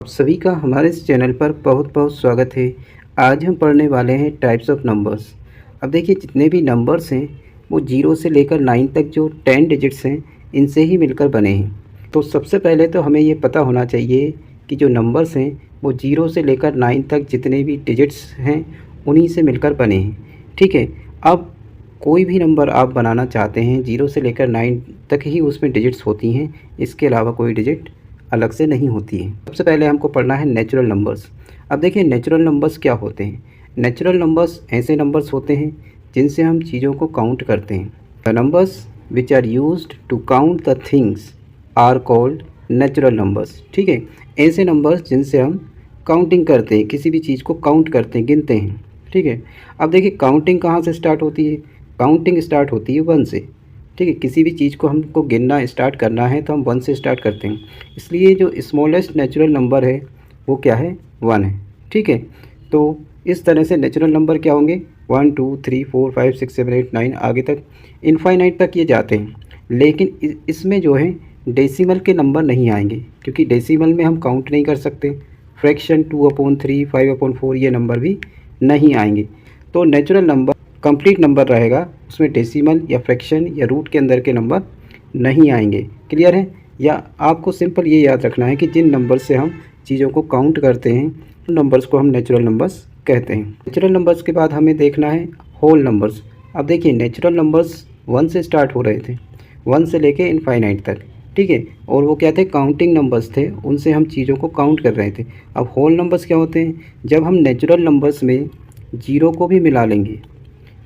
आप सभी का हमारे इस चैनल पर बहुत बहुत स्वागत है। आज हम पढ़ने वाले हैं टाइप्स ऑफ नंबर्स। अब देखिए जितने भी नंबर्स हैं वो 0 से लेकर 9 तक जो 10 डिजिट्स हैं इनसे ही मिलकर बने हैं। तो सबसे पहले तो हमें ये पता होना चाहिए कि जो नंबर्स हैं वो 0 से लेकर 9 तक जितने भी डिजिट्स हैं उन्हीं से मिलकर बने हैं। ठीक है, अब कोई भी नंबर आप बनाना चाहते हैं 0 से लेकर 9 तक ही उसमें डिजिट्स होती हैं, इसके अलावा कोई डिजिट अलग से नहीं होती है। सबसे पहले हमको पढ़ना है नेचुरल नंबर्स। अब देखिए नेचुरल नंबर्स क्या होते हैं। नेचुरल नंबर्स ऐसे नंबर्स होते हैं जिनसे हम चीज़ों को काउंट करते हैं। The numbers which are used to count the things are called natural numbers. ठीक है, ऐसे नंबर्स जिनसे हम काउंटिंग करते हैं, किसी भी चीज़ को काउंट करते हैं, गिनते हैं। ठीक है, अब देखिए काउंटिंग कहाँ से स्टार्ट होती है। काउंटिंग स्टार्ट होती है 1 से। ठीक है, किसी भी चीज़ को हमको गिनना स्टार्ट करना है तो हम 1 से स्टार्ट करते हैं। इसलिए जो स्मॉलेस्ट नेचुरल नंबर है वो क्या है, 1 है। ठीक है, तो इस तरह से नेचुरल नंबर क्या होंगे, 1 2 3 4 5 6 7 8 9 आगे तक इनफाइनाइट तक ये जाते हैं। लेकिन इसमें जो है डेसिमल के नंबर नहीं आएंगे, क्योंकि डेसिमल में हम काउंट नहीं कर सकते। फ्रैक्शन 2/3 5/4 ये नंबर भी नहीं आएंगे। तो नेचुरल नंबर कंप्लीट नंबर रहेगा, उसमें डेसिमल या फ्रैक्शन या रूट के अंदर के नंबर नहीं आएंगे। क्लियर है। या आपको सिंपल ये याद रखना है कि जिन नंबर से हम चीज़ों को काउंट करते हैं उन नंबर्स को हम नेचुरल नंबर्स कहते हैं। नेचुरल नंबर्स के बाद हमें देखना है होल नंबर्स। अब देखिए नेचुरल नंबर्स 1 से स्टार्ट हो रहे थे, 1 से लेके इनफाइनाइट तक। ठीक है, और वो क्या थे, काउंटिंग नंबर्स थे, उनसे हम चीज़ों को काउंट कर रहे थे। अब होल नंबर्स क्या होते हैं, जब हम नेचुरल नंबर्स में 0 को भी मिला लेंगे।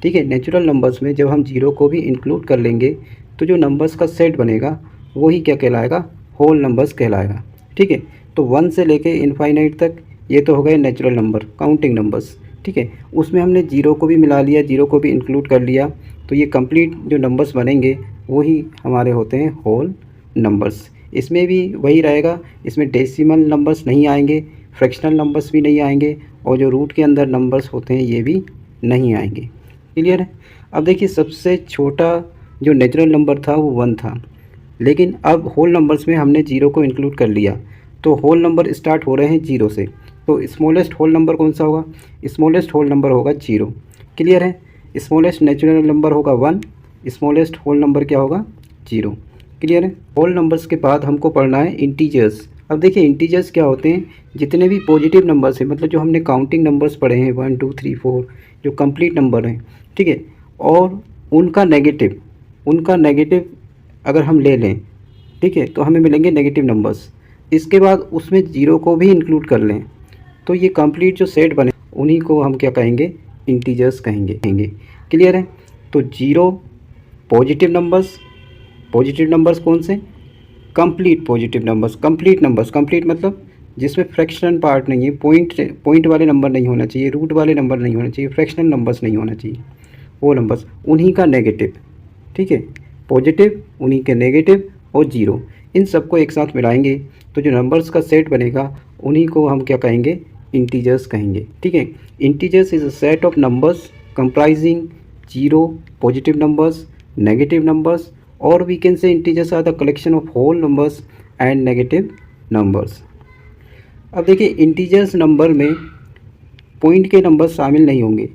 ठीक है, नेचुरल नंबर्स में जब हम 0 को भी इंक्लूड कर लेंगे तो जो नंबर्स का सेट बनेगा वही क्या कहलाएगा, होल नंबर्स कहलाएगा। ठीक है, तो 1 से लेके इनफाइनाइट तक ये तो हो गए नेचुरल नंबर, काउंटिंग नंबर्स। ठीक है, उसमें हमने 0 को भी मिला लिया, 0 को भी इंक्लूड कर लिया, तो ये कंप्लीट जो नंबर्स बनेंगे वही हमारे होते हैं होल नंबर्स। इसमें भी वही रहेगा, इसमें डेसिमल नंबर्स नहीं आएंगे, फ्रैक्शनल नंबर्स भी नहीं आएंगे, और जो रूट के अंदर नंबर्स होते हैं ये भी नहीं आएंगे। क्लियर है। अब देखिए सबसे छोटा जो नेचुरल नंबर था वो 1 था, लेकिन अब होल नंबर्स में हमने 0 को इंक्लूड कर लिया, तो होल नंबर स्टार्ट हो रहे हैं 0 से। तो स्मॉलेस्ट होल नंबर कौन सा होगा, स्मॉलेस्ट होल नंबर होगा 0। क्लियर है। स्मॉलेस्ट नेचुरल नंबर होगा 1, स्मॉलेस्ट होल नंबर क्या होगा, 0। क्लियर है। होल नंबर्स के बाद हमको पढ़ना है इंटीजर्स। अब देखिए इंटीजर्स क्या होते हैं, जितने भी पॉजिटिव नंबर्स हैं, मतलब जो हमने काउंटिंग नंबर्स पढ़े हैं 1 2 3 4 जो कंप्लीट नंबर हैं। ठीक है, और उनका नेगेटिव अगर हम ले लें, ठीक है, तो हमें मिलेंगे नेगेटिव नंबर्स। इसके बाद उसमें 0 को भी इंक्लूड कर लें तो ये कंप्लीट जो सेट बने उन्हीं को हम क्या कहेंगे, इंटीजर्स कहेंगे। क्लियर है। तो 0 पॉजिटिव नंबर्स कौन से, कंप्लीट पॉजिटिव नंबर्स, कंप्लीट मतलब जिसमें फ्रैक्शनल पार्ट नहीं है, पॉइंट वाले नंबर नहीं होना चाहिए, रूट वाले नंबर नहीं होना चाहिए, फ्रैक्शनल नंबर्स नहीं होना चाहिए, वो नंबर्स उन्हीं का नेगेटिव। ठीक है, पॉजिटिव उन्हीं के नेगेटिव और 0, इन सबको एक साथ मिलाएंगे तो जो नंबर्स का सेट बनेगा उन्हीं को हम क्या कहेंगे, इंटीजर्स कहेंगे। ठीक है, integers is a set of numbers comprising 0 positive numbers, negative numbers, और we can say integers are the collection of whole numbers and negative numbers. अब देखिए इंटीजर्स नंबर में पॉइंट के नंबर शामिल नहीं होंगे।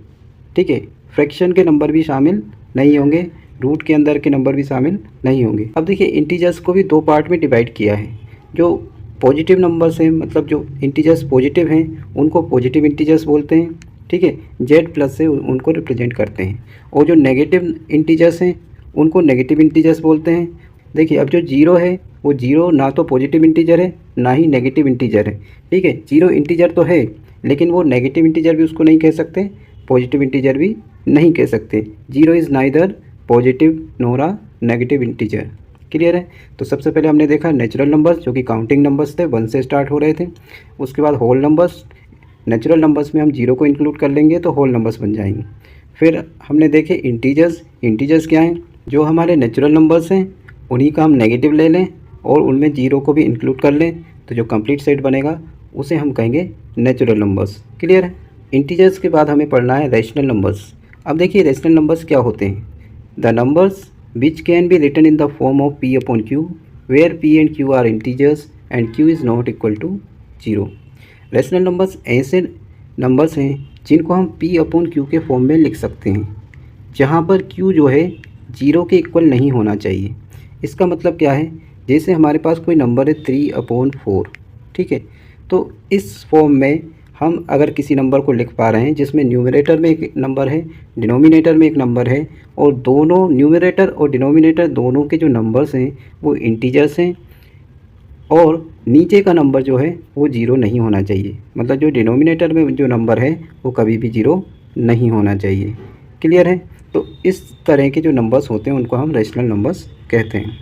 ठीक है, फ्रैक्शन के नंबर भी शामिल नहीं होंगे, रूट के अंदर के नंबर भी शामिल नहीं होंगे। अब देखिए इंटीजर्स को भी 2 पार्ट में डिवाइड किया है। जो पॉजिटिव नंबर्स हैं, मतलब जो इंटीजर्स पॉजिटिव हैं उनको पॉजिटिव इंटीजर्स बोलते हैं। ठीक है, Z+ से उनको रिप्रेजेंट करते हैं, और जो नेगेटिव इंटीजर्स हैं उनको नेगेटिव इंटीजर्स बोलते हैं। देखिए अब जो 0 है वो 0 ना तो पॉजिटिव इंटीजर है ना ही नेगेटिव इंटीजर है। ठीक है, 0 इंटीजर तो है लेकिन वो नेगेटिव इंटीजर भी उसको नहीं कह सकते, पॉजिटिव इंटीजर भी नहीं कह सकते। 0 is neither positive NOR a negative integer. Clear है। तो सबसे पहले हमने देखा नेचुरल नंबर्स जो कि काउंटिंग नंबर्स थे, 1 से स्टार्ट हो रहे थे। उसके बाद होल नंबर्स, नेचुरल नंबर्स में हम 0 को इंक्लूड कर लेंगे तो होल नंबर्स बन जाएंगे। फिर हमने देखे इंटीजर्स क्या हैं, जो हमारे नेचुरल नंबर्स हैं उन्हीं का हम नेगेटिव ले लें और उनमें 0 को भी इंक्लूड कर लें तो जो कंप्लीट सेट बनेगा उसे हम कहेंगे नेचुरल नंबर्स। क्लियर है। इंटीजर्स के बाद हमें पढ़ना है रैशनल नंबर्स। अब देखिए रैशनल नंबर्स क्या होते हैं, the numbers which can be written in the form of p upon q, where p and q are integers and q is not equal to zero. Rational numbers ऐसे numbers हैं जिनको हम P upon Q के form में लिख सकते हैं, जहाँ पर क्यू जो है जीरो के इक्वल नहीं होना चाहिए। इसका मतलब क्या है, जैसे हमारे पास कोई नंबर है 3/4, ठीक है, तो इस फॉर्म में हम अगर किसी नंबर को लिख पा रहे हैं जिसमें न्यूमरेटर में एक नंबर है, डिनोमिनेटर में एक नंबर है, और दोनों न्यूमरेटर और डिनोमिनेटर दोनों के जो नंबर्स हैं वो इंटीजर्स हैं, और नीचे का नंबर जो है वो ज़ीरो नहीं होना चाहिए। मतलब जो डिनोमिनेटर में जो नंबर है वो कभी भी ज़ीरो नहीं होना चाहिए। क्लियर है? तो इस तरह के जो नंबर्स होते हैं उनको हम रैशनल नंबर्स कहते हैं।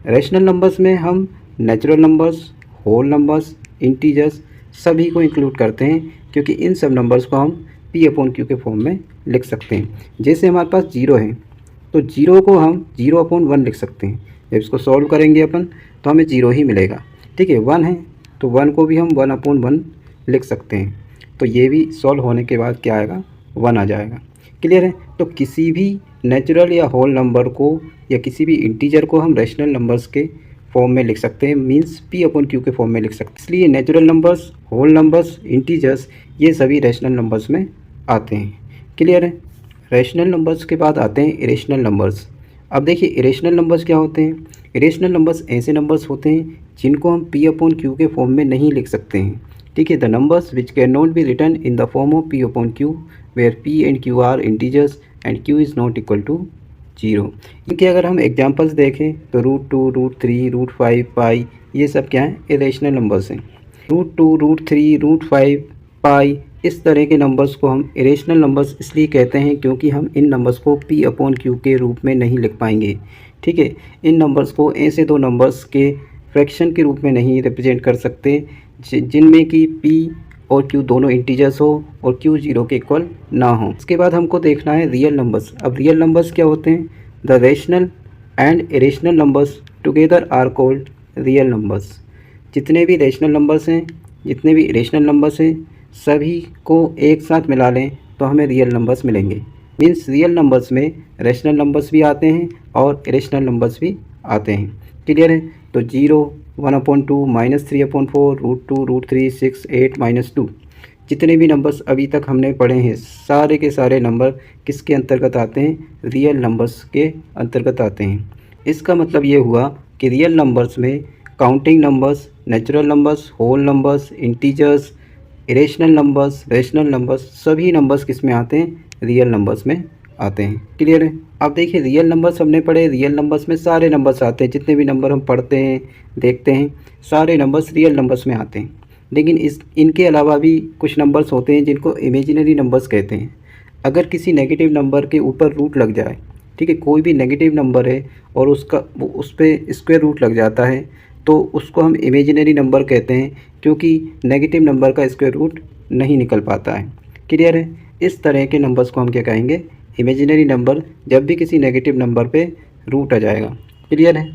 रैशनल नंबर्स में हम natural numbers, whole numbers, integers सभी को इंक्लूड करते हैं, क्योंकि इन सब नंबर्स को हम पी अपॉन क्यू के फॉर्म में लिख सकते हैं। जैसे हमारे पास जीरो है तो जीरो को हम 0/1 लिख सकते हैं। जब इसको सॉल्व करेंगे अपन तो हमें जीरो ही मिलेगा, ठीक है। 1 है तो 1 को भी हम 1/1 लिख सकते हैं, तो ये भी सॉल्व होने के बाद क्या आएगा, 1 आ जाएगा। क्लियर है? तो किसी भी नेचुरल या होल नंबर को या किसी भी इंटीजर को हम रैशनल नंबर्स के फॉर्म में लिख सकते हैं, मींस पी अपॉन क्यू के फॉर्म में लिख सकते हैं। इसलिए natural numbers, whole numbers, integers ये सभी रैशनल नंबर्स में आते हैं। क्लियर है? रैशनल नंबर्स के बाद आते हैं इरेशनल नंबर्स। अब देखिए इरेशनल नंबर्स क्या होते हैं। इरेशनल नंबर्स ऐसे नंबर्स होते हैं जिनको हम पी अपॉन क्यू के फॉर्म में नहीं लिख सकते हैं, ठीक है। The numbers which can not be written in the form of P upon Q where P and Q are integers and Q is not equal to zero. इनके अगर हम एग्जांपल्स देखें तो √2, √3, √5, पाई, ये सब क्या हैं, इरेशनल नंबर्स हैं। √2, √3, √5, पाई इस तरह के नंबर्स को हम इरेशनल नंबर्स इसलिए कहते हैं क्योंकि हम इन नंबर्स को पी अपॉन क्यू के रूप में नहीं लिख पाएंगे, ठीक है। इन नंबर्स को ऐसे दो नंबर्स के फ्रैक्शन के रूप में नहीं रिप्रेजेंट कर सकते जिनमें कि पी और क्यू दोनों इंटीजर्स हो और क्यू जीरो के इक्वल ना हो। इसके बाद हमको देखना है रियल नंबर्स। अब रियल नंबर्स क्या होते हैं, the rational and irrational numbers together are called real numbers. जितने भी रैशनल नंबर्स हैं, जितने भी इरेशनल नंबर्स हैं, सभी को एक साथ मिला लें तो हमें रियल नंबर्स मिलेंगे। मीन्स रियल नंबर्स में रैशनल नंबर्स भी आते हैं और इरेशनल नंबर्स भी आते हैं। क्लियर है? तो 0, 1/2, -3/4, √2, √3, 6, 8, -2 जितने भी नंबर्स अभी तक हमने पढ़े हैं सारे के सारे नंबर किसके अंतर्गत आते हैं, रियल नंबर्स के अंतर्गत आते हैं। इसका मतलब ये हुआ कि रियल नंबर्स में counting numbers, natural numbers, whole numbers, integers, irrational numbers, rational numbers सभी नंबर्स किस में आते हैं, रियल नंबर्स में आते हैं। क्लियर है? अब देखिए रियल नंबर्स हमने पढ़े, रियल नंबर्स में सारे नंबर्स आते हैं, जितने भी नंबर हम पढ़ते हैं देखते हैं सारे नंबर्स रियल नंबर्स में आते हैं। लेकिन इनके अलावा भी कुछ नंबर्स होते हैं जिनको इमेजिनरी नंबर्स कहते हैं। अगर किसी नेगेटिव नंबर के ऊपर रूट लग जाए, ठीक है, कोई भी नेगेटिव नंबर है और उस पर स्क्वायर रूट लग जाता है तो उसको हम इमेजिनरी नंबर कहते हैं, क्योंकि नेगेटिव नंबर का स्क्वायर रूट नहीं निकल पाता है। क्लियर है? इस तरह के नंबर्स को हम क्या कहेंगे, इमेजिनरी नंबर, जब भी किसी नेगेटिव नंबर पे रूट आ जाएगा। क्लियर है?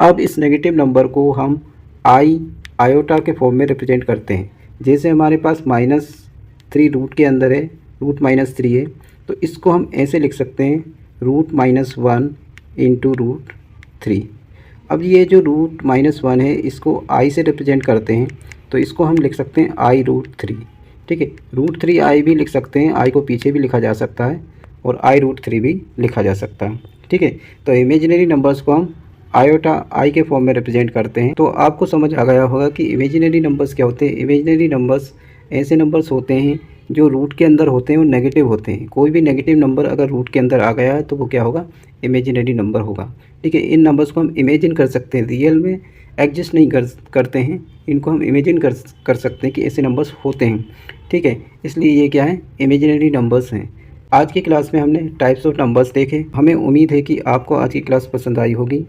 अब इस नेगेटिव नंबर को हम आयोटा के फॉर्म में रिप्रेजेंट करते हैं। जैसे हमारे पास -3 रूट के अंदर है, रूट -3 है, तो इसको हम ऐसे लिख सकते हैं √-1 इंटू √3। अब ये जो √-1 है इसको i से रिप्रेजेंट करते हैं, तो इसको हम लिख सकते हैं i√3, ठीक है। √3i भी लिख सकते हैं, i को पीछे भी लिखा जा सकता है और i√3 भी लिखा जा सकता है, ठीक है। तो इमेजिनरी नंबर्स को हम आयोटा i के फॉर्म में रिप्रेजेंट करते हैं। तो आपको समझ आ गया होगा कि इमेजिनरी नंबर्स क्या होते हैं। इमेजिनरी नंबर्स ऐसे नंबर्स होते हैं जो रूट के अंदर होते हैं और नेगेटिव होते हैं। कोई भी नेगेटिव नंबर अगर रूट के अंदर आ गया है तो वो क्या होगा, इमेजिनरी नंबर होगा, ठीक है। इन नंबर्स को हम इमेजिन कर सकते हैं, रियल में एग्जिस्ट नहीं करते हैं, इनको हम इमेजिन कर सकते हैं कि ऐसे नंबर्स होते हैं, ठीक है। इसलिए ये क्या है, इमेजिनरी नंबर्स हैं। आज की क्लास में हमने टाइप्स ऑफ नंबर्स देखे। हमें उम्मीद है कि आपको आज की क्लास पसंद आई होगी।